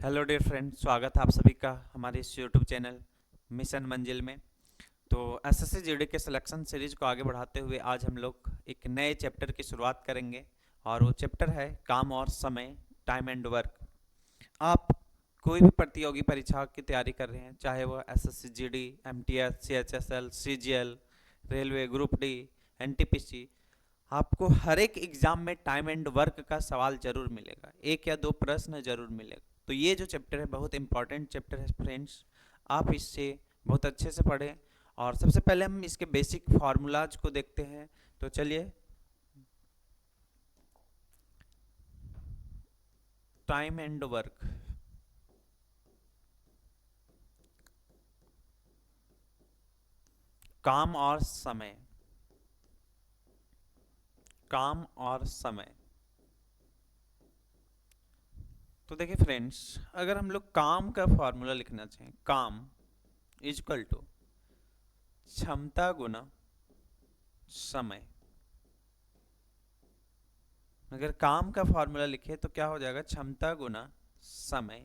Hello dear friend, स्वागत है आप सभी का हमारे इस यूट्यूब चैनल मिशन मंजिल में। तो एसएससी जीडी के सिलेक्शन सीरीज को आगे बढ़ाते हुए आज हम लोग एक नए चैप्टर की शुरुआत करेंगे और वो चैप्टर है काम और समय, टाइम एंड वर्क। आप कोई भी प्रतियोगी परीक्षा की तैयारी कर रहे हैं, चाहे वो SSC GD, MTS, CHSL, CGL, railway, group D, NTPC, आपको हर एक एग्जाम में टाइम एंड वर्क का सवाल जरूर मिलेगा, एक या दो प्रश्न जरूर मिलेगा। तो ये जो चैप्टर है बहुत इंपॉर्टेंट चैप्टर है फ्रेंड्स, आप इससे बहुत अच्छे से पढ़ें। और सबसे पहले हम इसके बेसिक फार्मूलाज को देखते हैं। तो चलिए, टाइम एंड वर्क, काम और समय, काम और समय। तो देखिए फ्रेंड्स, अगर हम लोग काम का फॉर्मूला लिखना चाहें, काम इज इक्वल टू क्षमता गुना समय। अगर काम का फॉर्मूला लिखे तो क्या हो जाएगा, क्षमता गुना समय।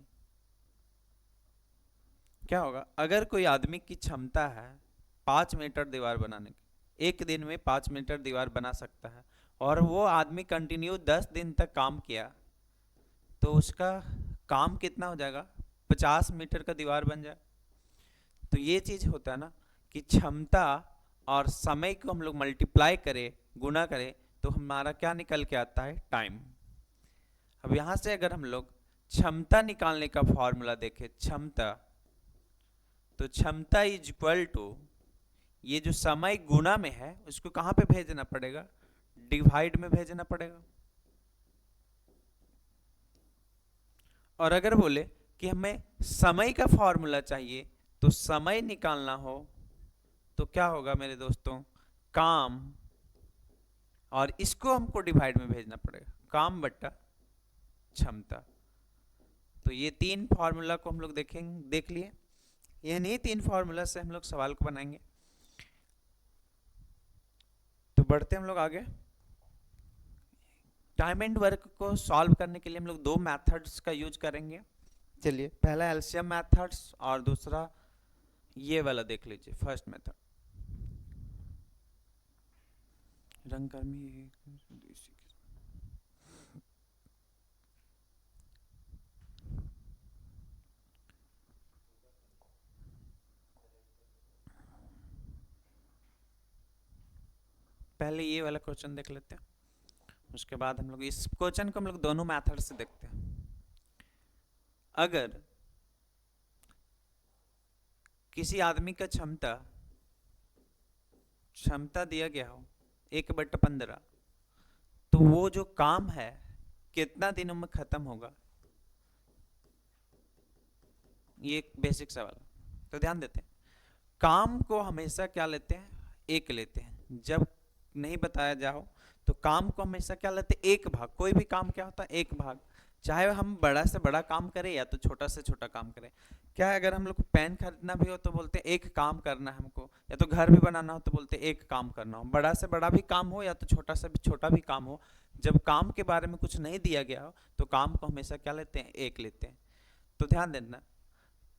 क्या होगा, अगर कोई आदमी की क्षमता है 5 मीटर दीवार बनाने की, एक दिन में 5 मीटर दीवार बना सकता है, और वो आदमी कंटिन्यू 10 दिन तक काम किया, तो उसका काम कितना हो जाएगा, 50 मीटर का दीवार बन जाए। तो ये चीज होता है ना कि क्षमता और समय को हम लोग मल्टीप्लाई करें, गुना करें, तो हमारा क्या निकल के आता है, टाइम। अब यहां से अगर हम लोग क्षमता निकालने का फॉर्मूला देखें, क्षमता, तो क्षमता इज इक्वल टू, ये जो समय गुना में है उसको कहां पे भेजना पड़ेगा, डिवाइड में भेजना पड़ेगा। और अगर बोले कि हमें समय का फॉर्मूला चाहिए, तो समय निकालना हो तो क्या होगा मेरे दोस्तों, काम, और इसको हमको डिवाइड में भेजना पड़ेगा, काम बट्टा क्षमता। तो ये तीन फार्मूला को हम लोग देखेंगे, देख लिए। ये नहीं, तीन फार्मूला से हम लोग सवाल को बनाएंगे। तो बढ़ते हम लोग आगे। टाइम एंड वर्क को सॉल्व करने के लिए हम लोग दो मेथड्स का यूज करेंगे। चलिए, पहला एलसीएम मेथड्स और दूसरा ये वाला देख लीजिए, फर्स्ट मेथड, रंगकर्मी। पहले ये वाला क्वेश्चन देख लेते हैं, उसके बाद हम लोग इस क्वेश्चन को हम लोग दोनों मेथड से देखते हैं। अगर किसी आदमी का क्षमता क्षमता दिया गया हो 1/15, तो वो जो काम है कितना दिनों में खत्म होगा, ये एक बेसिक सवाल है। तो ध्यान देते हैं, काम को हमेशा क्या लेते हैं, एक लेते हैं। जब नहीं बताया जाओ तो काम को हमेशा क्या लेते हैं, एक भाग। कोई भी काम क्या होता है, एक भाग। चाहे हम बड़ा से बड़ा काम करें या तो छोटा से छोटा काम करें। क्या है, अगर हम लोग को पेन खरीदना भी हो तो बोलते हैं एक काम करना है हमको, या तो घर भी बनाना हो तो बोलते हैं एक काम करना हो। बड़ा से बड़ा भी काम हो या तो छोटा से भी छोटा भी काम हो, जब काम के बारे में कुछ नहीं दिया गया हो तो काम को हमेशा क्या लेते हैं, एक लेते हैं। तो ध्यान देना,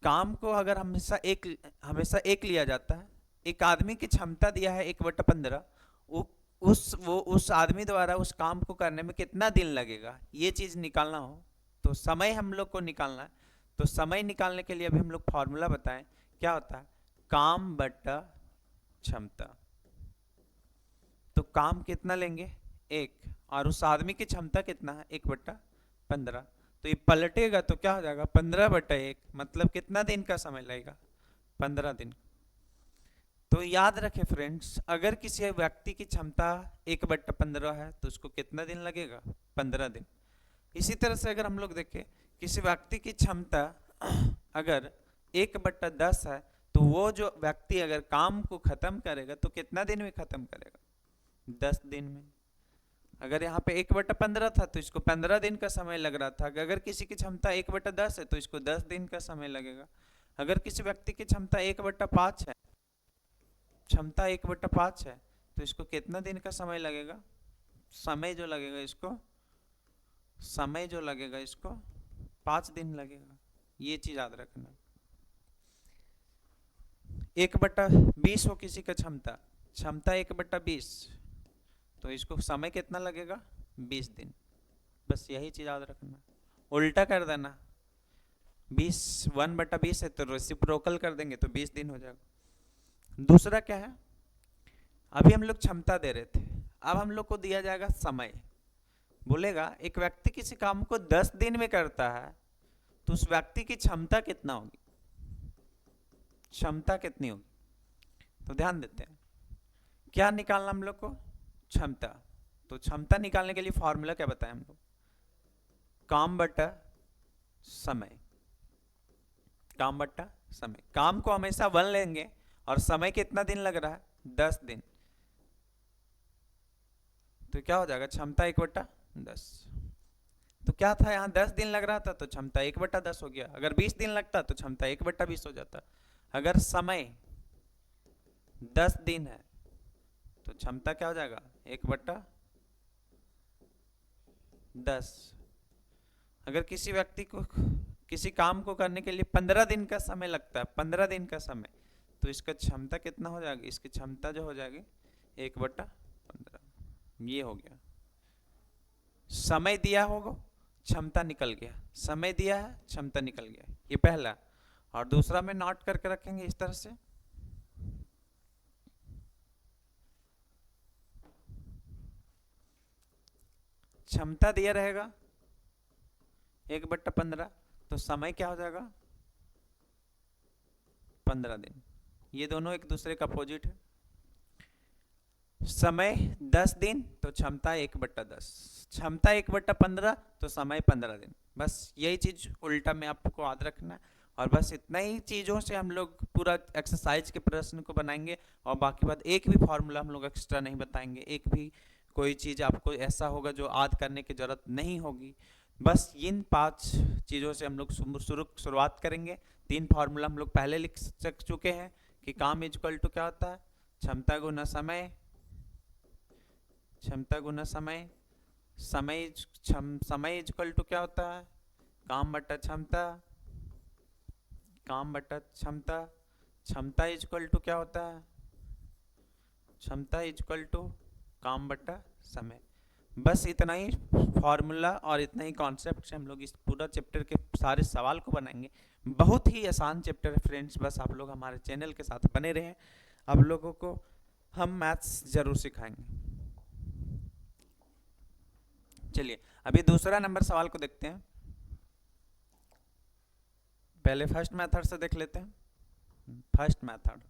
काम को अगर हमेशा एक लिया जाता है, एक आदमी की क्षमता दिया है 1/15, उस आदमी द्वारा उस काम को करने में कितना दिन लगेगा, ये चीज निकालना हो तो समय हम लोग को निकालना है। तो समय निकालने के लिए अभी हम लोग फॉर्मूला बताएं, क्या होता है, काम बट्टा क्षमता। तो काम कितना लेंगे, एक, और उस आदमी की क्षमता कितना है, 1/15। तो ये पलटेगा तो क्या हो जाएगा, 15/1, मतलब कितना दिन का समय लगेगा, 15 दिन। तो याद रखें फ्रेंड्स, अगर किसी व्यक्ति की क्षमता 1/15 है तो उसको कितना दिन लगेगा, 15 दिन। इसी तरह से अगर हम लोग देखें, किसी व्यक्ति की क्षमता अगर 1/10 है, तो वो जो व्यक्ति अगर काम को खत्म करेगा तो कितना दिन में खत्म करेगा, 10 दिन में। अगर यहाँ पे 1/15 था तो इसको 15 दिन का समय लग रहा था। अगर किसी की क्षमता 1/10 है तो इसको 10 दिन का समय लगेगा। अगर किसी व्यक्ति की क्षमता 1/5 है, क्षमता 1/5 है, तो इसको कितना दिन का समय लगेगा, समय जो लगेगा इसको, समय जो लगेगा इसको 5 दिन लगेगा। ये चीज याद रखना। 1/20 हो किसी का क्षमता, क्षमता 1/20, तो इसको समय कितना लगेगा? 20 दिन। बस यही चीज याद रखना। उल्टा कर देना, 1/20 है तो रेसिप्रोकल कर देंगे तो 20 दिन हो जाएगा। दूसरा क्या है, अभी हम लोग क्षमता दे रहे थे, अब हम लोग को दिया जाएगा समय। बोलेगा एक व्यक्ति किसी काम को 10 दिन में करता है तो उस व्यक्ति की क्षमता कितना होगी, क्षमता कितनी होगी? तो ध्यान देते हैं, क्या निकालना हम लोग को? क्षमता। तो क्षमता निकालने के लिए फॉर्मूला क्या बताएं हम लोग? काम बटा समय, काम बटा समय। काम को हमेशा 1 लेंगे और समय कितना दिन लग रहा है? 10 दिन। तो क्या हो जाएगा? क्षमता 1/10। तो क्या था, यहाँ 10 दिन लग रहा था तो क्षमता 1/10 हो गया। अगर 20 दिन लगता तो क्षमता 1/20 हो जाता। अगर समय 10 दिन है तो क्षमता क्या हो जाएगा? 1/10। अगर किसी व्यक्ति को किसी काम को करने के लिए 15 दिन का समय लगता है, 15 दिन का समय, तो इसका क्षमता कितना हो जाएगी? इसकी क्षमता जो हो जाएगी 1/15। ये हो गया, समय दिया होगा, क्षमता निकल गया, समय दिया है, क्षमता निकल गया। ये पहला। और दूसरा में नोट करके रखेंगे इस तरह से, क्षमता दिया रहेगा 1/15, तो समय क्या हो जाएगा? 15 दिन। ये दोनों एक दूसरे का अपोजिट है। समय 10 दिन तो क्षमता 1/10, क्षमता 1/15 तो समय 15 दिन। बस यही चीज उल्टा में आपको याद रखना है। और बस इतना ही चीज़ों से हम लोग पूरा एक्सरसाइज के प्रश्न को बनाएंगे। और बाकी बात एक भी फॉर्मूला हम लोग एक्स्ट्रा नहीं बताएंगे, एक भी कोई चीज़ आपको ऐसा होगा जो याद करने की ज़रूरत नहीं होगी। बस इन 5 चीज़ों से हम लोग शुरुआत करेंगे। 3 फार्मूला हम लोग पहले लिख चुके हैं कि काम इक्वल टू क्या होता है? क्षमता गुना समय, क्षमता गुना समय, समय इक्वल टू क्या होता है? काम बटा क्षमता, काम बटा क्षमता, क्षमता इक्वल टू क्या होता है? क्षमता इक्वल टू काम बटा समय। बस इतना ही फॉर्मूला और इतना ही कॉन्सेप्ट से हम लोग इस पूरा चैप्टर के सारे सवाल को बनाएंगे। बहुत ही आसान चैप्टर है फ्रेंड्स, बस आप लोग हमारे चैनल के साथ बने रहें, आप लोगों को हम मैथ्स जरूर सिखाएंगे। चलिए अभी दूसरा नंबर सवाल को देखते हैं। पहले फर्स्ट मेथड से देख लेते हैं। फर्स्ट मेथड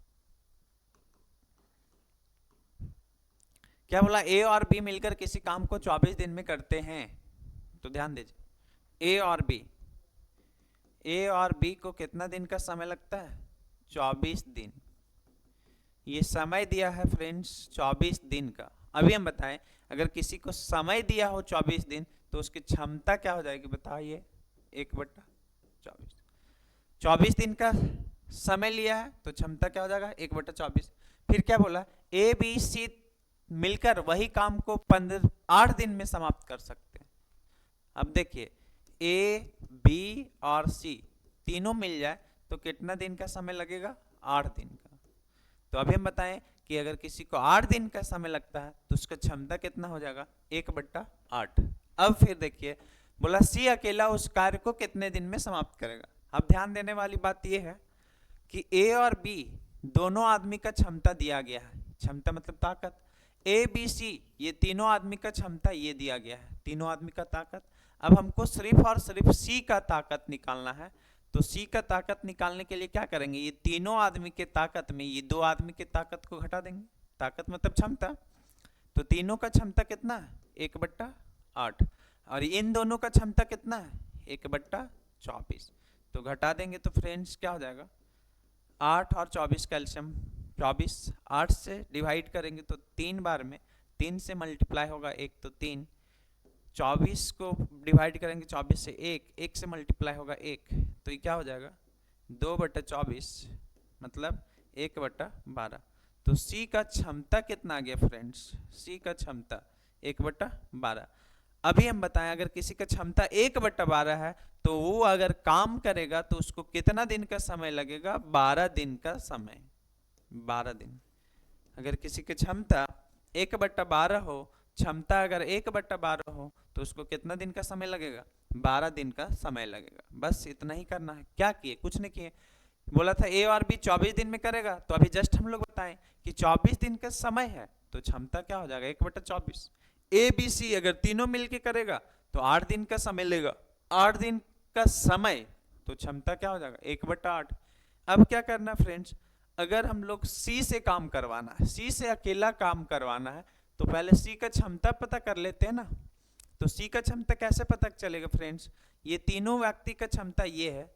क्या बोला? ए और बी मिलकर किसी काम को 24 दिन में करते हैं। तो ध्यान दीजिए, ए और बी को कितना दिन का समय लगता है? 24 दिन। ये समय दिया है फ्रेंड्स 24 दिन का। अभी हम बताएं, अगर किसी को समय दिया हो 24 दिन तो उसकी क्षमता क्या हो जाएगी बताइए? 1/24। 24 दिन का समय लिया है तो क्षमता क्या हो जाएगा? 1/24। फिर क्या बोला? ए बी सी मिलकर वही काम को 8 दिन में समाप्त कर सकते हैं। अब देखिए, ए बी और सी तीनों मिल जाए तो कितना दिन का समय लगेगा? 8 दिन का। तो अभी हम बताएं कि अगर किसी को 8 दिन का समय लगता है तो उसका क्षमता कितना हो जाएगा? 1/8। अब फिर देखिए, बोला सी अकेला उस कार्य को कितने दिन में समाप्त करेगा। अब ध्यान देने वाली बात यह है कि ए और बी दोनों आदमी का क्षमता दिया गया है। क्षमता मतलब ताकत। ए बी सी ये तीनों आदमी का क्षमता ये दिया गया है, तीनों आदमी का ताकत। अब हमको सिर्फ और सिर्फ सी का ताकत निकालना है। तो सी का ताकत निकालने के लिए क्या करेंगे? ये तीनों आदमी के ताकत में ये 2 आदमी के ताकत को घटा देंगे। ताकत मतलब क्षमता। तो तीनों का क्षमता कितना है? 1/8। और इन दोनों का क्षमता कितना है? 1/24। तो घटा देंगे तो फ्रेंड्स क्या हो जाएगा? 8 और 24 कैल्शियम 24, 8 से डिवाइड करेंगे तो 3 बार में 3 से मल्टीप्लाई होगा 1 तो 3, 24 को डिवाइड करेंगे 24 से 1 से मल्टीप्लाई होगा 1, तो ये क्या हो जाएगा? 2/24 मतलब 1/12। तो सी का क्षमता कितना आ गया फ्रेंड्स? सी का क्षमता 1/12। अभी हम बताएं अगर किसी का क्षमता 1/12 है तो वो अगर काम करेगा तो उसको कितना दिन का समय लगेगा? 12 दिन का समय, 12 दिन। अगर किसी की क्षमता 1/12 हो, क्षमता अगर 1/12 हो तो उसको कितना दिन का समय लगेगा? 12 दिन का समय लगेगा। बस इतना ही करना है। क्या किए? कुछ नहीं किए। बोला था ए और बी 24 दिन में करेगा, तो अभी जस्ट हम लोग बताएं कि 24 दिन का समय है तो क्षमता क्या हो जाएगा? 1/24। ए बी सी अगर तीनों मिलके करेगा तो 8 दिन का समय लेगा, 8 दिन का समय, तो क्षमता क्या हो जाएगा? 1/8। अब क्या करना फ्रेंड्स, अगर हम लोग सी से काम करवाना है, सी से अकेला काम करवाना है, तो पहले सी का क्षमता पता कर लेते हैं ना। तो सी का क्षमता कैसे पता चलेगा फ्रेंड्स? ये तीनों व्यक्ति का क्षमता ये है,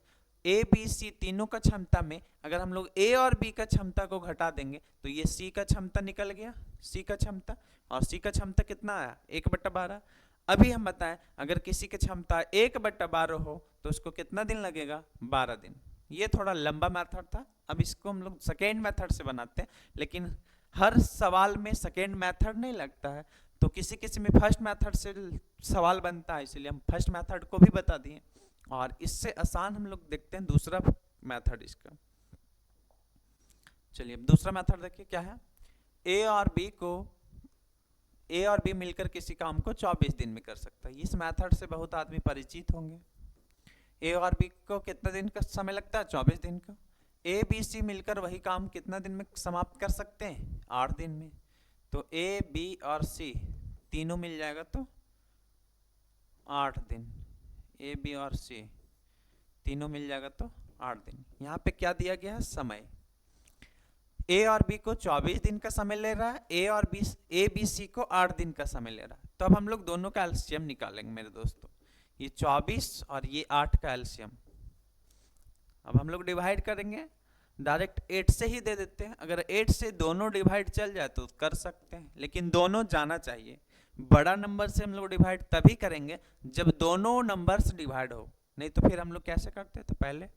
ए बी सी तीनों का क्षमता में अगर हम लोग ए और बी का क्षमता को घटा देंगे तो ये सी का क्षमता निकल गया, सी का क्षमता। और सी का क्षमता कितना आया? 1/12। अभी हम बताएं अगर किसी की क्षमता 1/12 हो तो उसको कितना दिन लगेगा? 12 दिन। ये थोड़ा लंबा मेथड था, अब इसको हम लोग सेकेंड मेथड से बनाते हैं, लेकिन हर सवाल में सेकेंड मेथड नहीं लगता है, तो किसी किसी में फर्स्ट मेथड से सवाल बनता है, इसलिए हम फर्स्ट मेथड को भी बता दिए। और इससे आसान हम लोग देखते हैं दूसरा मेथड इसका। चलिए अब दूसरा मेथड देखिए क्या है। ए और बी मिलकर किसी काम को 24 दिन में कर सकता है। इस मेथड से बहुत आदमी परिचित होंगे। ए और बी को कितना दिन का समय लगता है? 24 दिन का। ए बी सी मिलकर वही काम कितना दिन में समाप्त कर सकते हैं? 8 दिन में। तो ए बी और सी तीनों मिल जाएगा तो 8 दिन। ए बी और सी तीनों मिल जाएगा तो 8 दिन। यहाँ पे क्या दिया गया है? समय। ए और बी को 24 दिन का समय ले रहा है, ए बी सी को 8 दिन का समय ले रहा है। तो अब हम लोग दोनों का एलसीएम निकालेंगे मेरे दोस्तों। ये 24 और ये 8 का एलसीएम। अब हम लोग डिवाइड करेंगे, डायरेक्ट 8 से ही दे देते हैं। अगर 8 से दोनों डिवाइड चल जाए तो कर सकते हैं, लेकिन दोनों जाना चाहिए। बड़ा नंबर से हम लोग डिवाइड तभी करेंगे जब दोनों नंबर्स डिवाइड हो, नहीं तो फिर हम लोग कैसे करते हैं? तो पहले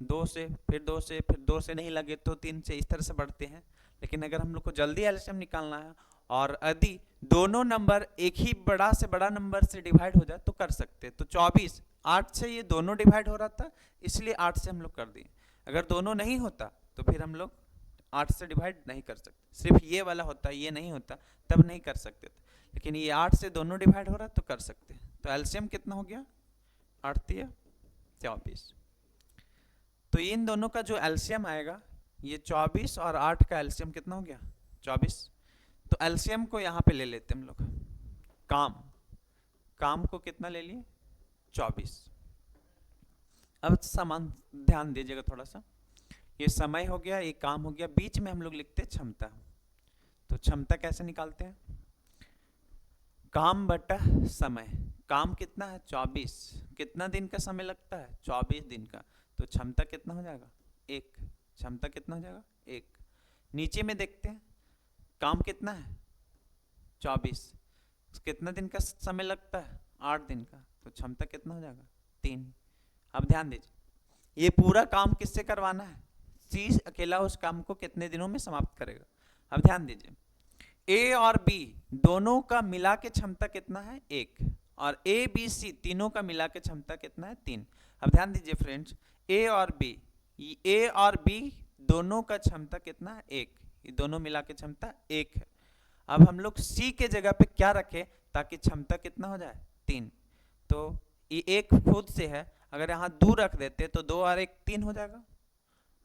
2 से, फिर 2 से, फिर 2 से नहीं लगे तो 3 से, इस तरह से बढ़ते हैं। लेकिन अगर हम लोग को जल्दी एलसीएम निकालना है और यदि दोनों नंबर एक ही बड़ा से बड़ा नंबर से डिवाइड हो जाए तो कर सकते हैं। तो 24 8 से ये दोनों डिवाइड हो रहा था, इसलिए 8 से हम लोग कर दिए। अगर दोनों नहीं होता तो फिर हम लोग 8 से डिवाइड नहीं कर सकते, सिर्फ ये वाला होता, ये नहीं होता तब नहीं कर सकते थे। लेकिन ये 8 से दोनों डिवाइड हो रहा है तो कर सकते हैं। तो एलसीएम कितना हो गया? 8 या 24। तो इन दोनों का जो एलसीएम आएगा, ये 24 और 8 का एलसीएम कितना हो गया? 24। तो एलसीएम को यहाँ पे ले लेते हम लोग। काम को कितना ले लिए? 24। अब समान ध्यान दीजिएगा थोड़ा सा। ये समय हो गया, ये काम हो गया, बीच में हम लोग लिखते हैं क्षमता। तो क्षमता कैसे निकालते हैं? काम बटा समय। काम कितना है? 24। कितना दिन का समय लगता है? 24 दिन का। तो क्षमता कितना हो जाएगा? 1। क्षमता कितना हो जाएगा? 1। नीचे में देखते हैं काम कितना है? 24। कितना दिन का समय लगता है? 8 दिन का। तो क्षमता कितना हो जाएगा? 3। अब ध्यान दीजिए, ये पूरा काम किससे करवाना है? सी अकेला उस काम को कितने दिनों में समाप्त करेगा? अब ध्यान दीजिए, ए और बी दोनों का मिला के क्षमता कितना है? 1। और ए बी सी तीनों का मिला के क्षमता कितना है? 3। अब ध्यान दीजिए फ्रेंड्स, ए और बी दोनों का क्षमता कितना है? 1। ये दोनों मिला के क्षमता 1 है। अब हम लोग सी के जगह पे क्या रखें ताकि क्षमता कितना हो जाए? 3। तो ये 1 खुद से है, अगर यहाँ 2 रख देते तो 2 और 1 3 हो जाएगा।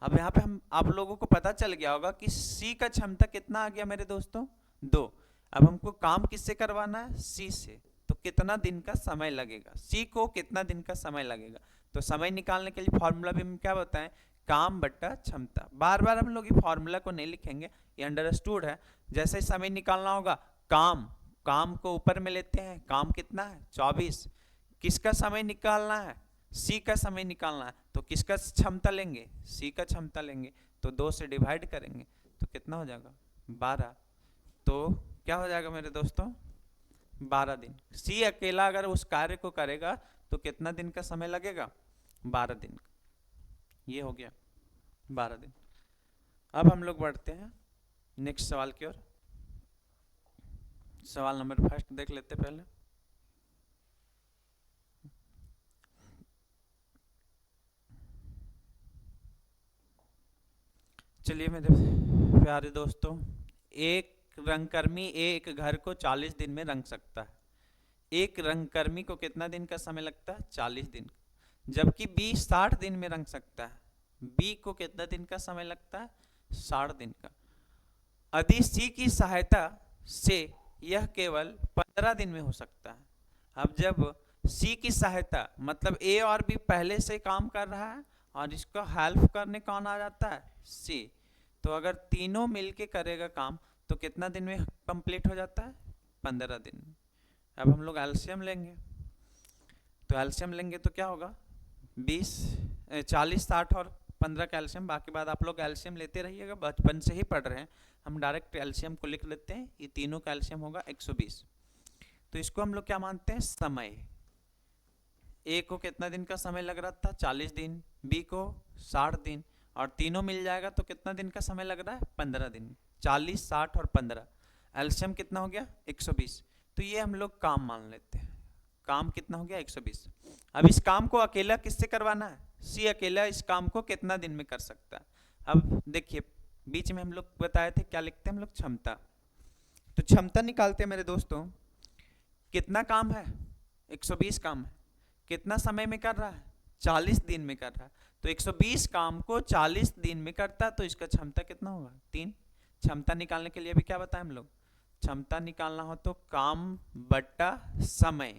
अब यहाँ पे हम आप लोगों को पता चल गया होगा कि सी का क्षमता कितना आ गया मेरे दोस्तों? 2। अब हमको काम किससे करवाना है? सी से। तो कितना दिन का समय लगेगा? सी को कितना दिन का समय लगेगा? तो समय निकालने के लिए फॉर्मूला भी हम क्या बताएं? काम बट्टा क्षमता। बार बार हम लोग ये फॉर्मूला को नहीं लिखेंगे, ये अंडरस्टूड है। जैसे समय निकालना होगा, काम को ऊपर में लेते हैं। काम कितना है? 24। किसका समय निकालना है? सी का समय निकालना है, तो किसका क्षमता लेंगे? सी का क्षमता लेंगे। तो 2 से डिवाइड करेंगे तो कितना हो जाएगा? 12। तो क्या हो जाएगा मेरे दोस्तों? 12 दिन। सी अकेला अगर उस कार्य को करेगा तो कितना दिन का समय लगेगा? 12 दिन। ये हो गया 12 दिन। अब हम लोग बढ़ते हैं नेक्स्ट सवाल की ओर। सवाल नंबर फर्स्ट देख लेते पहले। चलिए मेरे प्यारे दोस्तों, एक रंगकर्मी एक घर को 40 दिन में रंग सकता है। एक रंगकर्मी को कितना दिन का समय लगता है? 40 दिन। जबकि बी 60 दिन में रंग सकता है। बी को कितना दिन का समय लगता है? 60 दिन का। यदि सी की सहायता से यह केवल 15 दिन में हो सकता है। अब जब सी की सहायता मतलब ए और बी पहले से काम कर रहा है और इसको हेल्प करने कौन आ जाता है? सी। तो अगर तीनों मिलके करेगा काम तो कितना दिन में कंप्लीट हो जाता है? 15 दिन में। अब हम लोग एलसीएम लेंगे, तो एलसीएम लेंगे तो क्या होगा? 20 40 60 और 15 का एलसीएम। बाकी बात आप लोग एलसीएम लेते रहिएगा, बचपन से ही पढ़ रहे हैं। हम डायरेक्ट एलसीएम को लिख लेते हैं। ये तीनों का एलसीएम होगा 120। तो इसको हम लोग क्या मानते हैं? समय। ए को कितना दिन का समय लग रहा था? 40 दिन। बी को 60 दिन। और तीनों मिल जाएगा तो कितना दिन का समय लग रहा है? 15 दिन। 40 60 और 15, एलसीएम कितना हो गया? 120। तो ये हम लोग काम मान लेते हैं। काम कितना हो गया? 120। अब इस काम को अकेला किससे करवाना है? सी अकेला इस काम को कितना दिन में कर सकता है? अब देखिए, बीच में हम लोग बताए थे क्या लिखते हैं हम लोग? क्षमता। तो क्षमता निकालते हैं मेरे दोस्तों। कितना काम है? 120 काम है। कितना समय में कर रहा है? 40 दिन में कर रहा है। तो 120 काम को 40 दिन में करता है, तो इसका क्षमता कितना होगा? 3। क्षमता निकालने के लिए भी क्या बताएं हम लोग? क्षमता निकालना हो तो काम बट्टा समय।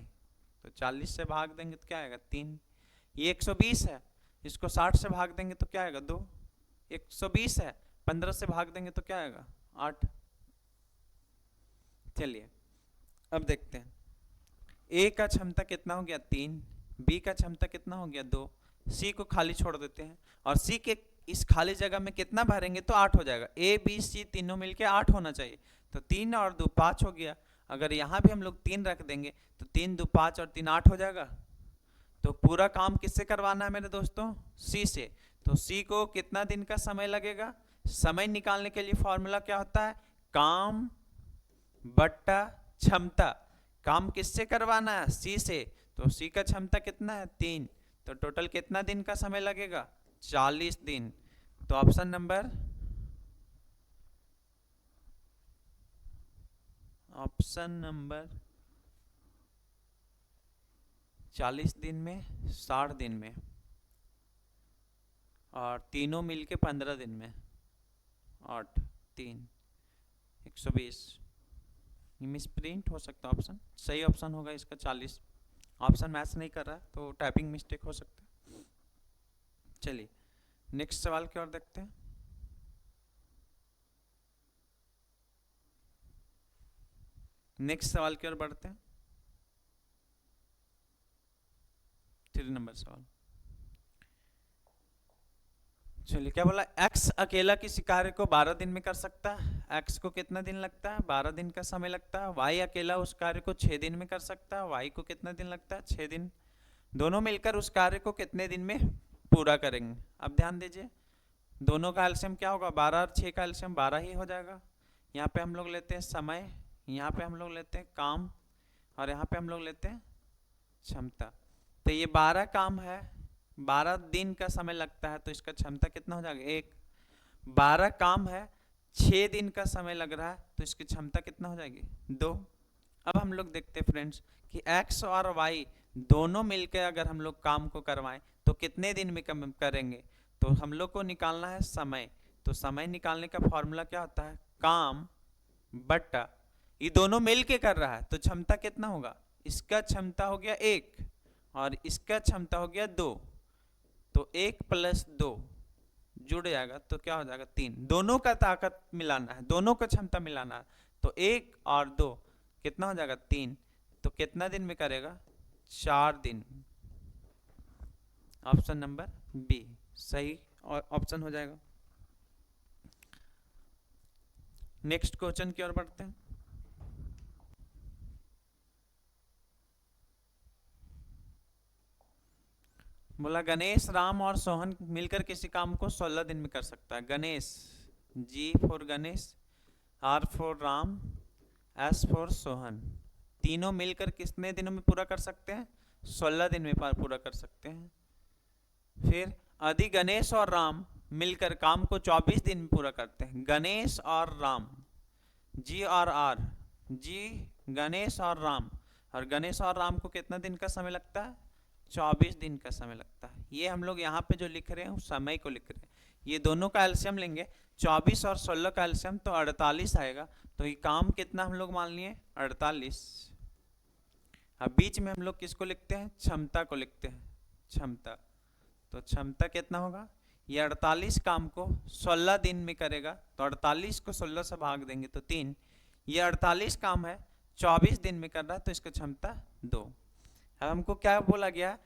तो 40 से भाग देंगे तो क्या आएगा? 3। ये 120 है, इसको 60 से भाग देंगे तो क्या आएगा? 2। 120 है, 15 से भाग देंगे तो क्या आएगा? 8। चलिए अब देखते हैं। ए का क्षमता कितना हो गया? 3। बी का क्षमता कितना हो गया? 2। सी को खाली छोड़ देते हैं और सी के इस खाली जगह में कितना भरेंगे तो 8 हो जाएगा। ए बी सी तीनों मिलके 8 होना चाहिए। तो 3 और 2 5 हो गया। अगर यहाँ भी हम लोग 3 रख देंगे तो 3 2 5 और 3 8 हो जाएगा। तो पूरा काम किससे करवाना है मेरे दोस्तों? सी से। तो सी को कितना दिन का समय लगेगा? समय निकालने के लिए फॉर्मूला क्या होता है? काम बट्टा क्षमता। काम किससे करवाना है? सी से। तो सी का क्षमता कितना है? 3। तो टोटल कितना दिन का समय लगेगा? 40 दिन। तो ऑप्शन नंबर 40 दिन में, 60 दिन में और तीनों मिलके 15 दिन में। 8 3 120। मिस प्रिंट हो सकता है ऑप्शन। सही ऑप्शन होगा इसका 40। ऑप्शन मैच नहीं कर रहा है तो टाइपिंग मिस्टेक हो सकता है। चलिए नेक्स्ट सवाल की ओर देखते हैं। नेक्स्ट सवाल की ओर बढ़ते हैं। 3 नंबर सवाल। चलिए क्या बोला? एक्स अकेला किसी कार्य को 12 दिन में कर सकता है। एक्स को कितना दिन लगता है? 12 दिन का समय लगता है। वाई अकेला उस कार्य को 6 दिन में कर सकता है। वाई को कितना दिन लगता है? 6 दिन। दोनों मिलकर उस कार्य को कितने दिन में पूरा करेंगे? अब ध्यान दीजिए, दोनों का एलसीएम क्या होगा? 12 और 6 का एलसीएम 12 ही हो जाएगा। यहाँ पे हम लोग लेते हैं समय, यहाँ पे हम लोग लेते हैं काम और यहाँ पे हम लोग लेते हैं क्षमता। तो ये 12 काम है, 12 दिन का समय लगता है, तो इसका क्षमता कितना हो जाएगा? 1। 12 काम है, 6 दिन का समय लग रहा है, तो इसकी क्षमता कितना हो जाएगी? 2। अब हम लोग देखते हैं फ्रेंड्स कि x और y दोनों मिलकर अगर हम लोग काम को करवाएं तो कितने दिन में करेंगे? तो हम लोग को निकालना है समय। तो समय निकालने का फॉर्मूला क्या होता है? काम बट्टा, ये दोनों मिल के कर रहा है तो क्षमता कितना होगा? इसका क्षमता हो गया 1 और इसका क्षमता हो गया 2। तो 1 + 2 जुड़ जाएगा तो क्या हो जाएगा? 3। दोनों का ताकत मिलाना है, दोनों का क्षमता मिलाना है। तो 1 और 2 कितना हो जाएगा? 3। तो कितना दिन में करेगा? 4 दिन। ऑप्शन नंबर बी सही ऑप्शन हो जाएगा। नेक्स्ट क्वेश्चन की ओर बढ़ते हैं। बोला गणेश, राम और सोहन मिलकर किसी काम को 16 दिन में कर सकता है। Ganesh, G for Ganesh, R for Ram, S for Sohan, तीनों मिलकर कितने दिनों में पूरा कर सकते हैं? 16 दिन में पूरा कर सकते हैं। फिर यदि गणेश और राम मिलकर काम को 24 दिन में पूरा करते हैं। गणेश और राम, जी और आर, जी गणेश और राम, और गणेश और राम को कितना दिन का समय लगता है? 24 दिन का समय लगता है। ये हम लोग यहाँ पे जो लिख रहे हैं उस समय को लिख रहे हैं। ये दोनों का एलसीएम लेंगे, 24 और 16 का एलसीएम तो 48 आएगा। तो ये काम कितना हम लोग मान लिए? 48। अब बीच में हम लोग किसको लिखते हैं? क्षमता को लिखते हैं, क्षमता। तो क्षमता कितना होगा? ये 48 काम को 16 दिन में करेगा, तो 48 को 16 से भाग देंगे तो 3। ये 48 काम है 24 दिन में कर रहा है, तो इसका क्षमता 2। अब हमको क्या बोला गया?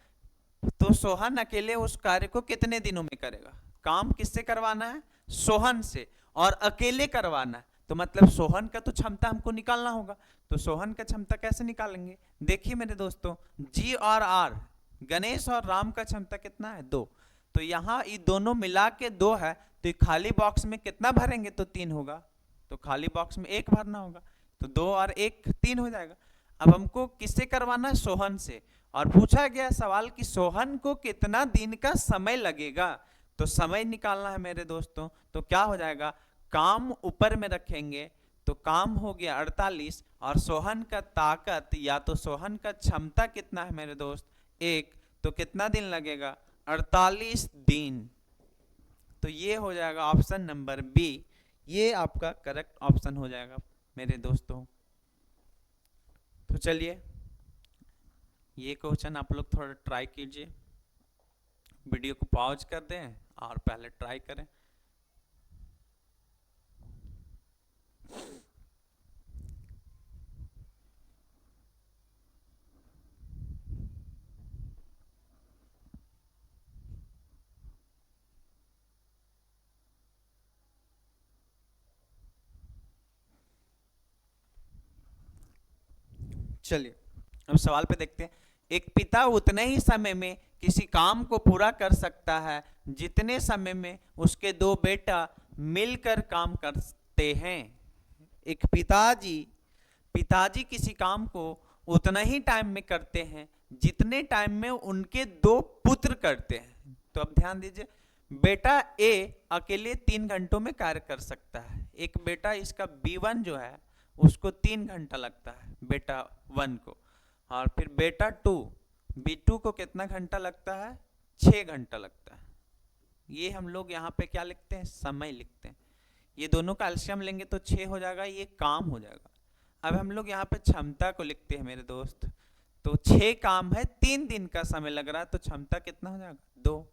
तो सोहन अकेले उस कार्य को कितने दिनों में करेगा? काम किससे करवाना है? सोहन से, और अकेले करवाना है, तो मतलब सोहन का तो क्षमता हमको निकालना होगा। तो सोहन का क्षमता कैसे निकालेंगे? देखिए मेरे दोस्तों, जी और आर, गणेश और राम का क्षमता कितना है? 2। तो यहाँ ये दोनों मिला के 2 है, तो ये खाली बॉक्स में कितना भरेंगे? तो 3 होगा। तो खाली बॉक्स में 1 भरना होगा, तो 2 और 1 3 हो जाएगा। अब हमको किससे करवाना है? सोहन से। और पूछा गया सवाल कि सोहन को कितना दिन का समय लगेगा, तो समय निकालना है मेरे दोस्तों। तो क्या हो जाएगा? काम ऊपर में रखेंगे, तो काम हो गया 48, और सोहन का ताकत या तो सोहन का क्षमता कितना है मेरे दोस्त? 1। तो कितना दिन लगेगा? 48 दिन। तो ये हो जाएगा ऑप्शन नंबर बी, ये आपका करेक्ट ऑप्शन हो जाएगा मेरे दोस्तों। तो चलिए ये क्वेश्चन आप लोग थोड़ा ट्राई कीजिए, वीडियो को पॉज कर दें और पहले ट्राई करें। चलिए अब सवाल पे देखते हैं। एक पिता उतने ही समय में किसी काम को पूरा कर सकता है जितने समय में उसके 2 बेटा मिलकर काम करते हैं। एक पिताजी किसी काम को उतना ही टाइम में करते हैं जितने टाइम में उनके 2 पुत्र करते हैं। तो अब ध्यान दीजिए, बेटा ए अकेले 3 घंटों में कार्य कर सकता है। एक बेटा इसका B1 जो है उसको 3 घंटा लगता है बेटा 1 को, और फिर बेटा 2 B2 को कितना घंटा लगता है? 6 घंटा लगता है। ये हम लोग यहाँ पे क्या लिखते हैं? समय लिखते हैं। ये दोनों का एलसीएम लेंगे तो 6 हो जाएगा, ये काम हो जाएगा। अब हम लोग यहाँ पे क्षमता को लिखते हैं मेरे दोस्त। तो 6 काम है, 3 दिन का समय लग रहा है, तो क्षमता कितना हो जाएगा? 2।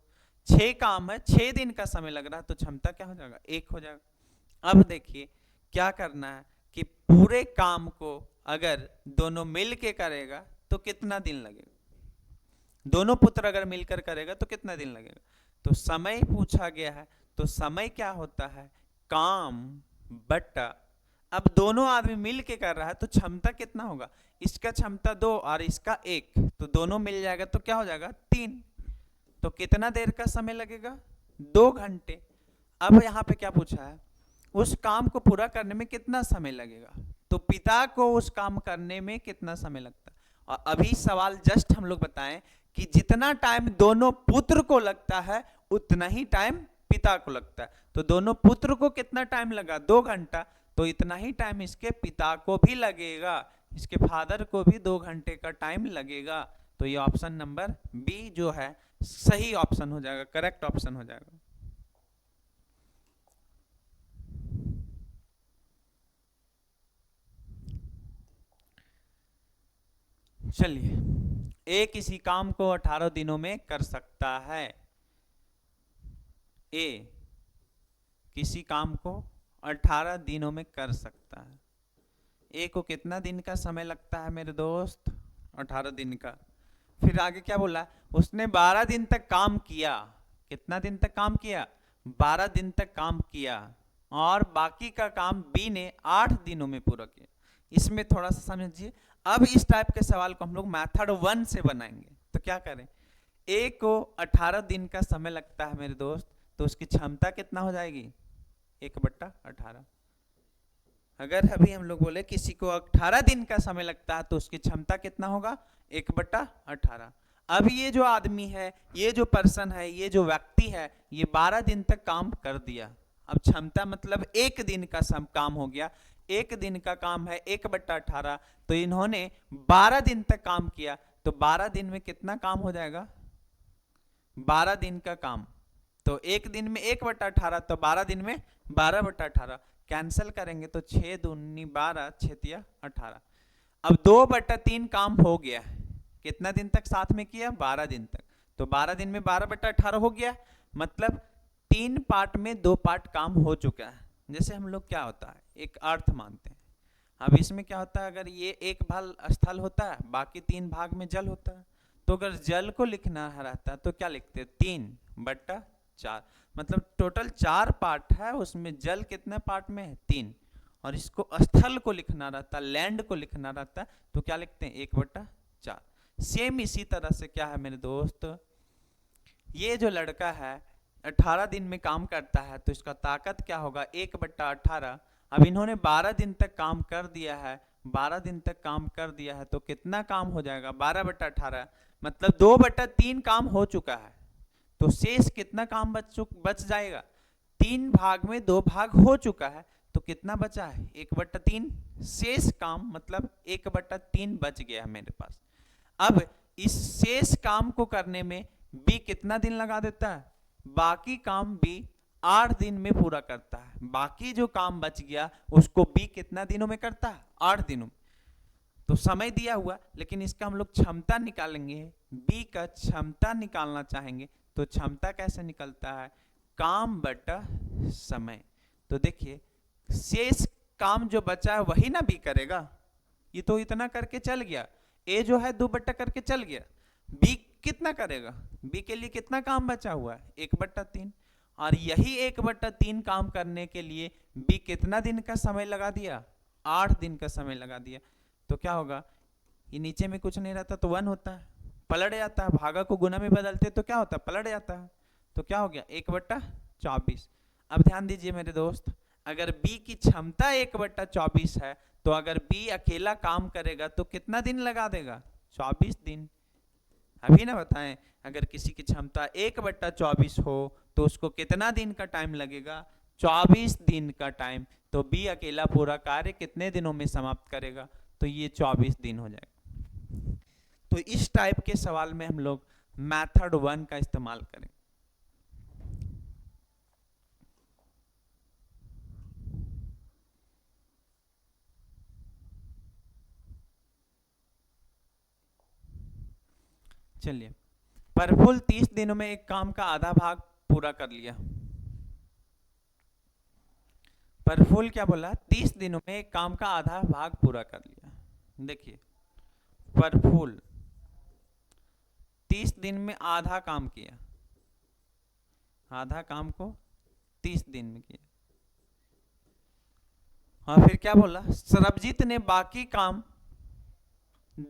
6 काम है, 6 दिन का समय लग रहा है, तो क्षमता क्या हो जाएगा? 1 हो जाएगा। अब देखिए क्या करना है कि पूरे काम को अगर दोनों मिल के करेगा तो कितना दिन लगेगा? दोनों पुत्र अगर मिलकर करेगा तो कितना दिन लगेगा? तो समय पूछा गया है, तो समय क्या होता है? काम बट्टा, अब दोनों आदमी मिल के कर रहा है तो क्षमता कितना होगा? इसका क्षमता 2 और इसका 1, तो दोनों मिल जाएगा तो क्या हो जाएगा? 3। तो कितना देर का समय लगेगा? 2 घंटे। अब यहाँ पे क्या पूछा है? उस काम को पूरा करने में कितना समय लगेगा? तो पिता को उस काम करने में कितना समय लगता है? और अभी सवाल जस्ट हम लोग बताएं कि जितना टाइम दोनों पुत्र को लगता है उतना ही टाइम पिता को लगता है। तो दोनों पुत्र को कितना टाइम लगा? 2 घंटा। तो इतना ही टाइम इसके पिता को भी लगेगा, इसके फादर को भी 2 घंटे का टाइम लगेगा। तो ये ऑप्शन नंबर बी जो है सही ऑप्शन हो जाएगा, करेक्ट ऑप्शन हो जाएगा। चलिए, ए किसी काम को 18 दिनों में कर सकता है। ए किसी काम को 18 दिनों में कर सकता है। ए को कितना दिन का समय लगता है मेरे दोस्त? 18 दिन का। फिर आगे क्या बोला? उसने 12 दिन तक काम किया। कितना दिन तक काम किया? 12 दिन तक काम किया, और बाकी का काम बी ने 8 दिनों में पूरा किया। इसमें थोड़ा सा समझिए। अब इस टाइप के सवाल को हम लोग मेथड 1 से बनाएंगे। तो क्या करें? ए को 18 दिन का समय लगता है मेरे दोस्त, तो उसकी क्षमता कितना हो जाएगी? 1/18। अगर अभी हम लोग बोले किसी को 18 दिन का समय लगता है तो उसकी क्षमता कितना होगा? 1/18। अब ये जो आदमी है, ये जो पर्सन है, ये जो व्यक्ति है, ये 12 दिन तक काम कर दिया। अब क्षमता मतलब एक दिन का सब काम हो गया, एक दिन का काम है 1/18, तो इन्होंने 12 दिन तक काम किया, तो 12 दिन में कितना काम हो जाएगा? 12 दिन का काम, तो एक दिन में 1/18, तो 12 दिन में 12/18, कैंसिल करेंगे तो 6 दूनी 12, 6 18। अब 2/3 काम हो गया। कितना दिन तक साथ में किया? 12 दिन तक। तो 12 दिन में 12/18 हो गया, मतलब 3 पार्ट में 2 पार्ट काम हो चुका है। जैसे हम लोग क्या होता है, एक अर्थ मानते हैं। अब इसमें क्या होता है, अगर ये एक भाग स्थल होता है, बाकी 3 भाग में जल होता है, तो अगर जल को लिखना रहता है तो क्या लिखते हैं? 3/4, मतलब टोटल 4 पार्ट है, उसमें जल कितने पार्ट में है? 3। और इसको स्थल को लिखना रहता है, लैंड को लिखना रहता है, तो क्या लिखते हैं? 1/4। सेम इसी तरह से क्या है मेरे दोस्त, ये जो लड़का है 18 दिन में काम करता है, तो इसका ताकत क्या होगा? 1/18। अब इन्होंने 12 दिन तक काम कर दिया है, 12 दिन तक काम कर दिया है, तो कितना काम हो जाएगा? 12/18, मतलब 2/3 काम हो चुका है। तो शेष कितना काम बच जाएगा? 3 भाग में 2 भाग हो चुका है, तो कितना बचा है? 1/3 शेष काम, मतलब 1/3 बच गया है मेरे पास। अब इस शेष काम को करने में बी कितना दिन लगा देता है? बाकी काम बी 8 दिन में पूरा करता है। बाकी जो काम बच गया उसको बी कितना दिनों में करता है? 8 दिनों में। तो समय दिया हुआ, लेकिन इसका हम लोग क्षमता निकालेंगे, बी का क्षमता निकालना चाहेंगे, तो क्षमता कैसे निकलता है? काम बटा समय। तो देखिए शेष काम जो बचा है वही ना बी करेगा, ये तो इतना करके चल गया, ए जो है 2 करके चल गया, बी कितना करेगा? बी के लिए कितना काम बचा हुआ है? 1/3। और यही 1/3 काम करने के लिए बी कितना दिन का समय लगा दिया? 8 दिन का समय लगा दिया। तो क्या होगा, ये नीचे में कुछ नहीं रहता तो 1 होता है, पलट जाता है, भागा को गुना में बदलते तो क्या होता है? पलट जाता है। तो क्या हो गया? 1/24। अब ध्यान दीजिए मेरे दोस्त, अगर बी की क्षमता 1/24 है, तो अगर बी अकेला काम करेगा तो कितना दिन लगा देगा? 24 दिन। अभी ना बताएं, अगर किसी की क्षमता 1/24 हो तो उसको कितना दिन का टाइम लगेगा? 24 दिन का टाइम। तो बी अकेला पूरा कार्य कितने दिनों में समाप्त करेगा? तो ये 24 दिन हो जाएगा। तो इस टाइप के सवाल में हम लोग मेथड 1 का इस्तेमाल करें। चलिए, प्रफुल्ल 30 दिनों में एक काम का आधा भाग पूरा कर लिया। प्रफुल्ल क्या बोला? 30 दिनों में एक काम का आधा भाग पूरा कर लिया। देखिए प्रफुल्ल 30 दिन में आधा काम किया, आधा काम को 30 दिन में किया। और फिर क्या बोला? सरबजीत ने बाकी काम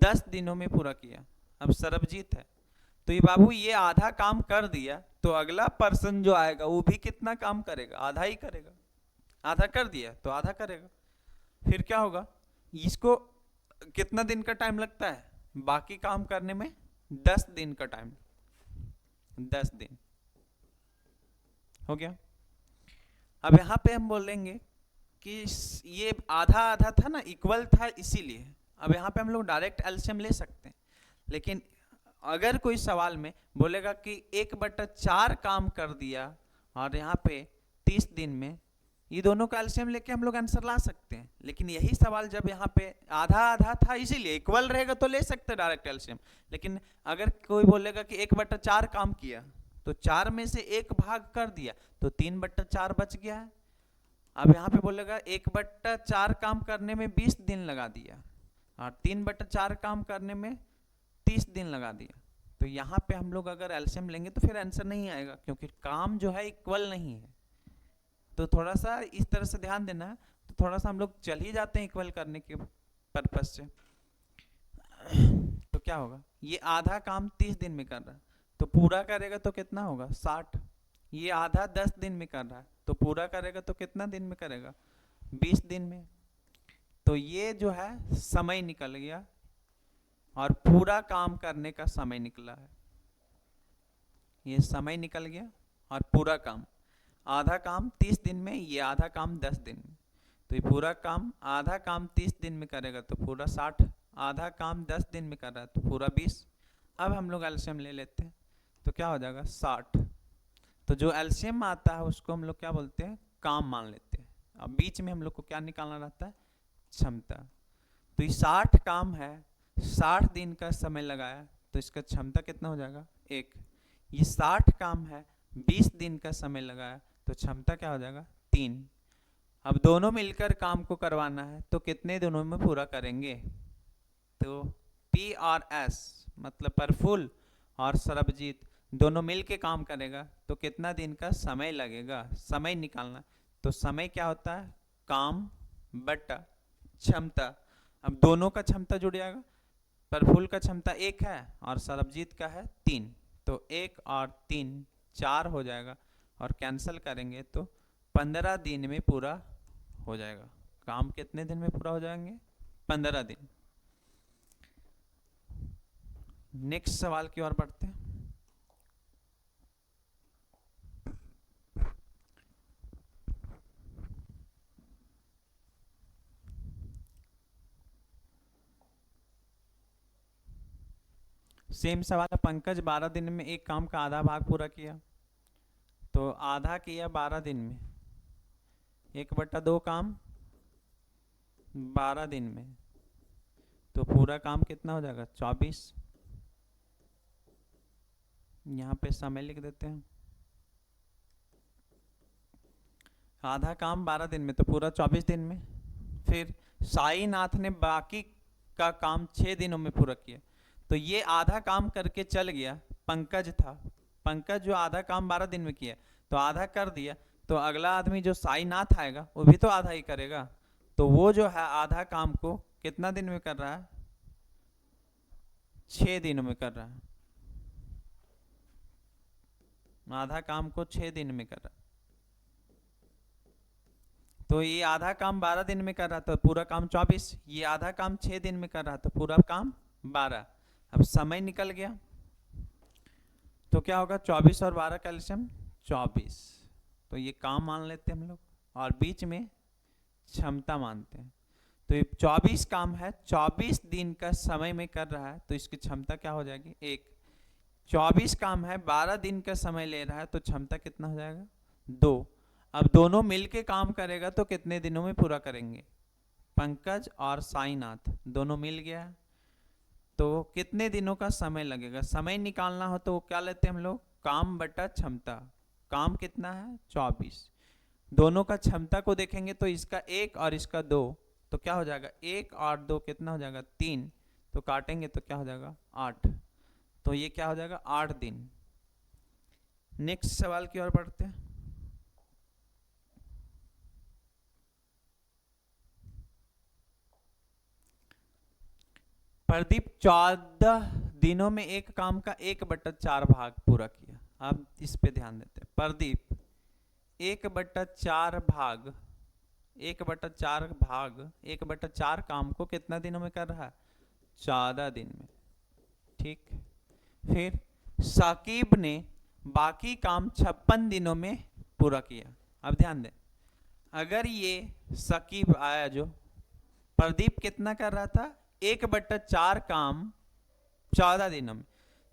10 दिनों में पूरा किया। अब सरबजीत है तो ये बाबू ये आधा काम कर दिया, तो अगला पर्सन जो आएगा वो भी कितना काम करेगा? आधा ही करेगा। आधा कर दिया तो आधा करेगा। फिर क्या होगा? इसको कितना दिन का टाइम लगता है? बाकी काम करने में 10 दिन का टाइम, 10 दिन हो गया। अब यहां पे हम बोलेंगे कि ये आधा आधा था ना, इक्वल था, इसीलिए अब यहाँ पे हम लोग डायरेक्ट एलसीएम ले सकते हैं। लेकिन अगर कोई सवाल में बोलेगा कि 1/4 काम कर दिया और यहाँ पे 30 दिन में, ये दोनों का एलसीएम लेके हम लोग आंसर ला सकते हैं। लेकिन यही सवाल जब यहाँ पे आधा आधा था, इसीलिए इक्वल रहेगा तो ले सकते हैं डायरेक्ट एलसीएम। लेकिन अगर कोई बोलेगा कि 1/4 काम किया, तो 4 में से 1 भाग कर दिया, तो 3/4 बच गया है। अब यहाँ पे बोलेगा 1/4 काम करने में 20 दिन लगा दिया और 3/4 काम करने में 30 दिन लगा दिया, तो यहाँ पे हम लोग अगर एलसीएम लेंगे तो फिर आंसर नहीं आएगा, क्योंकि काम जो है इक्वल नहीं है। तो थोड़ा सा इस तरह से ध्यान देना, तो थोड़ा सा हम लोग चल ही जाते हैं इक्वल करने के पर्पज से। तो क्या होगा? ये आधा काम 30 दिन में कर रहा है, तो पूरा करेगा तो कितना होगा? 60। ये आधा 10 दिन में कर रहा है, तो पूरा करेगा तो कितना दिन में करेगा? 20 दिन में। तो ये जो है समय निकल गया और पूरा काम करने का समय निकला है। ये समय निकल गया और पूरा काम, आधा काम 30 दिन में, ये आधा काम 10 दिन में। तो ये पूरा काम, आधा काम 30 दिन में करेगा तो पूरा 60, आधा काम 10 दिन में कर रहा है तो पूरा 20। अब हम लोग एलसीएम ले लेते हैं तो क्या हो जाएगा 60। तो जो एलसीएम आता है उसको हम लोग क्या बोलते हैं, काम मान लेते हैं। अब बीच में हम लोग को क्या निकालना रहता है, क्षमता। तो ये 60 काम है, 60 दिन का समय लगाया तो इसका क्षमता कितना हो जाएगा 1। ये 60 काम है, 20 दिन का समय लगाया तो क्षमता क्या हो जाएगा 3। अब दोनों मिलकर काम को करवाना है तो कितने दिनों में पूरा करेंगे, तो पी और एस मतलब प्रफुल्ल और सरबजीत दोनों मिल के काम करेगा तो कितना दिन का समय लगेगा, समय निकालना। तो समय क्या होता है, काम बटा क्षमता। अब दोनों का क्षमता जुड़ जाएगा, प्रफुल्ल का क्षमता 1 है और सरबजीत का है 3, तो 1 और 3 4 हो जाएगा और कैंसिल करेंगे तो 15 दिन में पूरा हो जाएगा। काम कितने दिन में पूरा हो जाएंगे, 15 दिन। नेक्स्ट सवाल की ओर बढ़ते हैं। सेम सवाल है, पंकज 12 दिन में एक काम का आधा भाग पूरा किया। तो आधा किया 12 दिन में, 1/2 काम 12 दिन में, तो पूरा काम कितना हो जाएगा 24। यहाँ पे समय लिख देते हैं, आधा काम 12 दिन में तो पूरा 24 दिन में। फिर साईनाथ ने बाकी का काम 6 दिनों में पूरा किया। तो ये आधा काम करके चल गया, पंकज था, पंकज जो आधा काम 12 दिन में किया तो आधा कर दिया, तो अगला आदमी जो साईनाथ आएगा वो भी तो आधा ही करेगा। तो वो जो है आधा काम को कितना दिन में कर रहा है, 6 दिनों में कर रहा है। आधा काम को 6 दिन में कर रहा है। तो ये आधा काम 12 दिन में कर रहा था, पूरा काम 24, ये आधा काम 6 दिन में कर रहा था, पूरा काम 12। अब समय निकल गया तो क्या होगा, 24 और 12 का एलसीएम 24। तो ये काम मान लेते हैं हम लोग और बीच में क्षमता मानते हैं। तो ये 24 काम है, 24 दिन का समय में कर रहा है तो इसकी क्षमता क्या हो जाएगी 1। 24 काम है, 12 दिन का समय ले रहा है तो क्षमता कितना हो जाएगा 2। अब दोनों मिलके काम करेगा तो कितने दिनों में पूरा करेंगे, पंकज और साईनाथ दोनों मिल गया तो कितने दिनों का समय लगेगा। समय निकालना हो तो क्या लेते हैं हम लोग, काम बटा क्षमता। काम कितना है 24, दोनों का क्षमता को देखेंगे तो इसका 1 और इसका 2, तो क्या हो जाएगा 1 और 2 कितना हो जाएगा 3, तो काटेंगे तो क्या हो जाएगा 8। तो ये क्या हो जाएगा 8 दिन। नेक्स्ट सवाल की ओर बढ़ते हैं। प्रदीप 14 दिनों में एक काम का 1/4 भाग पूरा किया। अब इस पे ध्यान देते हैं, प्रदीप 1/4 भाग 1/4 काम को कितना दिनों में कर रहा है 14 दिन में। ठीक, फिर साकिब ने बाकी काम 56 दिनों में पूरा किया। अब ध्यान दें, अगर ये साकिब आया जो प्रदीप कितना कर रहा था 1/4 काम 14 दिनों में,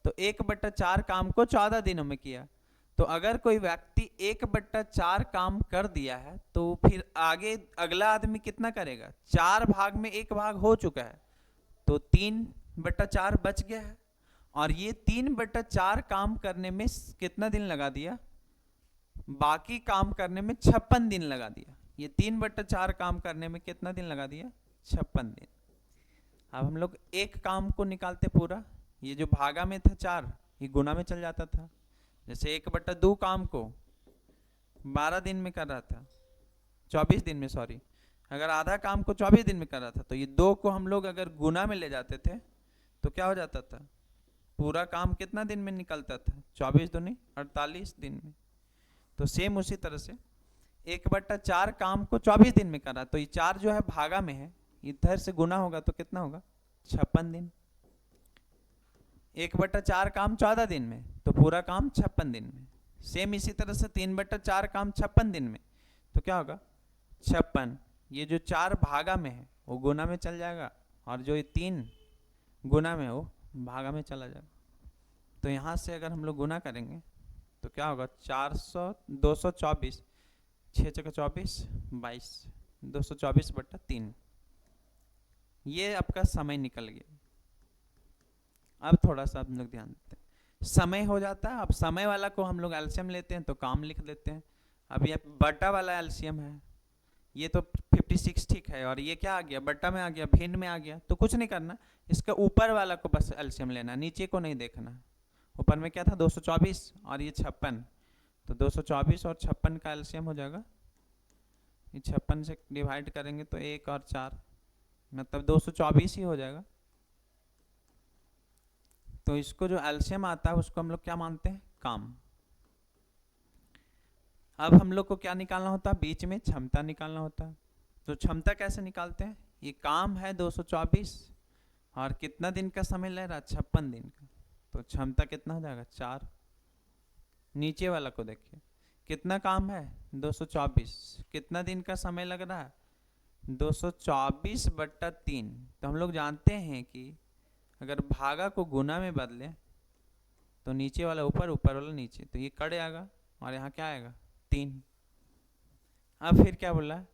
तो 1/4 काम को 14 दिनों में किया। तो अगर कोई व्यक्ति 1/4 काम कर दिया है तो फिर आगे अगला आदमी कितना करेगा, 4 भाग में 1 भाग हो चुका है तो 3/4 बच गया है। और ये 3/4 काम करने में कितना दिन लगा दिया, बाकी काम करने में 56 दिन लगा दिया। ये 3/4 काम करने में कितना दिन लगा दिया 56 दिन। अब हम लोग एक काम को निकालते पूरा, ये जो भागा में था 4 ये गुना में चल जाता था। जैसे 1/2 काम को 12 दिन में कर रहा था, 24 दिन में सॉरी, अगर आधा काम को 24 दिन में कर रहा था तो ये 2 को हम लोग अगर गुना में ले जाते थे तो क्या हो जाता था, पूरा काम कितना दिन में निकलता था 24 दूनी 48 दिन में। तो सेम उसी तरह से 1/4 काम को 24 दिन में कर रहा, तो ये 4 जो है भागा में है, इधर से गुना होगा तो कितना होगा 56 दिन। 1/4 काम 14 दिन में, तो पूरा काम 56 दिन में। सेम इसी तरह से 3/4 काम 56 दिन में, तो क्या होगा 56। ये जो 4 भागा में है वो गुना में चल जाएगा, और जो ये 3 गुना में है वो भागा में चला जाएगा। तो यहाँ से अगर हम लोग गुना करेंगे तो क्या होगा 224, 6 × 24 22, 224/3। ये आपका समय निकल गया। अब थोड़ा सा हम लोग ध्यान देते हैं, समय हो जाता है। अब समय वाला को हम लोग एलसीएम लेते हैं तो काम लिख देते हैं। अब ये बटा वाला एलसीएम है, ये तो 56 ठीक है, और ये क्या आ गया बटा में आ गया, भिन्न में आ गया। तो कुछ नहीं करना, इसका ऊपर वाला को बस एलसीएम लेना, नीचे को नहीं देखना। ऊपर में क्या था 224 और ये 56, तो 224 और 56 का एलसीएम हो जाएगा। ये 56 से डिवाइड करेंगे तो 1 और 4 मतलब 224 ही हो जाएगा। तो इसको जो एलसीएम आता है उसको हम लोग क्या मानते हैं, काम। अब हम लोग को क्या निकालना होता है, बीच में क्षमता निकालना होता है। तो क्षमता कैसे निकालते हैं, ये काम है 224 और कितना दिन का समय ले रहा है 56 दिन का, तो क्षमता कितना हो जाएगा 4। नीचे वाला को देखिए, कितना काम है 224, कितना दिन का समय लग रहा है 224/3। तो हम लोग जानते हैं कि अगर भागा को गुना में बदले तो नीचे वाला ऊपर, ऊपर वाला नीचे, तो ये कट जाएगा और यहाँ क्या आएगा 3। अब फिर क्या बोला,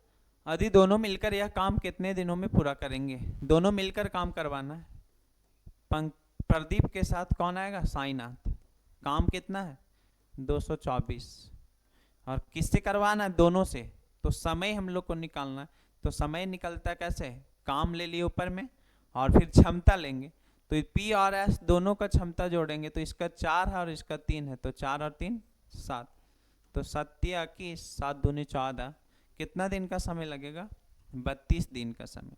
यदि दोनों मिलकर यह काम कितने दिनों में पूरा करेंगे। दोनों मिलकर काम करवाना है, प्रदीप के साथ कौन आएगा, साईनाथ। काम कितना है 224, और किससे करवाना है, दोनों से। तो समय हम लोग को निकालना है, तो समय निकलता है कैसे, काम ले लिए ऊपर में और फिर क्षमता लेंगे, तो पी और एस दोनों का क्षमता जोड़ेंगे, तो इसका 4 है और इसका 3 है, तो 4 और 3 7, तो 7 21, 7 दूनी 14। कितना दिन का समय लगेगा 32 दिन का समय।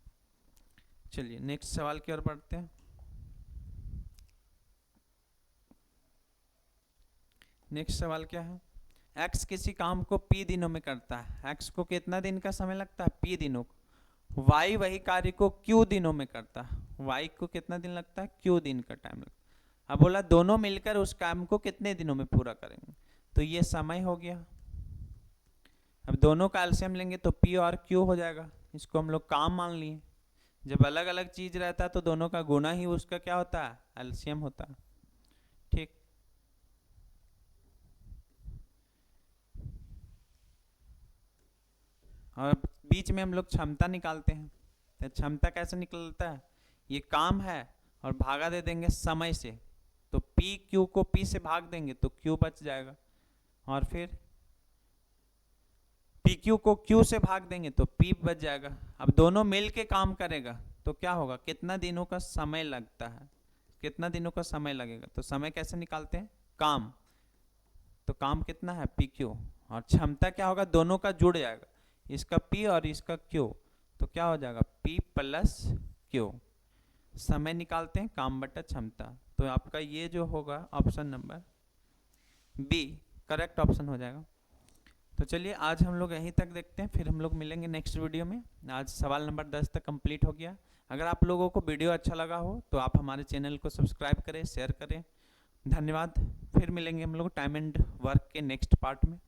चलिए नेक्स्ट सवाल की ओर बढ़ते हैं। नेक्स्ट सवाल क्या है, x किसी काम को p दिनों में करता है, x को कितना दिन का समय लगता है p दिनों को। y वही कार्य को q दिनों में करता है, y को कितना दिन लगता है q दिन का टाइम लगता है। अब बोला दोनों मिलकर उस काम को कितने दिनों में पूरा करेंगे, तो ये समय हो गया। अब दोनों का एलसीएम लेंगे तो p और q हो जाएगा, इसको हम लोग काम मान लिए। जब अलग अलग चीज रहता है तो दोनों का गुना ही उसका क्या होता है, एलसीएम होता है। ठीक, और बीच में हम लोग क्षमता निकालते हैं। तो क्षमता कैसे निकलता है, ये काम है और भागा दे देंगे समय से, तो पी क्यू को पी से भाग देंगे तो क्यू बच जाएगा, और फिर पी क्यू को क्यू से भाग देंगे तो पी बच जाएगा। अब दोनों मिल के काम करेगा तो क्या होगा, कितना दिनों का समय लगता है, कितना दिनों का समय लगेगा। तो समय कैसे निकालते हैं, काम, तो काम कितना है पी क्यू, और क्षमता क्या होगा, दोनों का जुड़ जाएगा, इसका P और इसका Q, तो क्या हो जाएगा P + Q। समय निकालते हैं काम बटा क्षमता, तो आपका ये जो होगा option number B correct option हो जाएगा। तो चलिए आज हम लोग यहीं तक देखते हैं, फिर हम लोग मिलेंगे नेक्स्ट वीडियो में। आज सवाल नंबर 10 तक कंप्लीट हो गया। अगर आप लोगों को वीडियो अच्छा लगा हो तो आप हमारे चैनल को सब्सक्राइब करें, शेयर करें। धन्यवाद। फिर मिलेंगे हम लोग टाइम एंड वर्क के नेक्स्ट पार्ट में।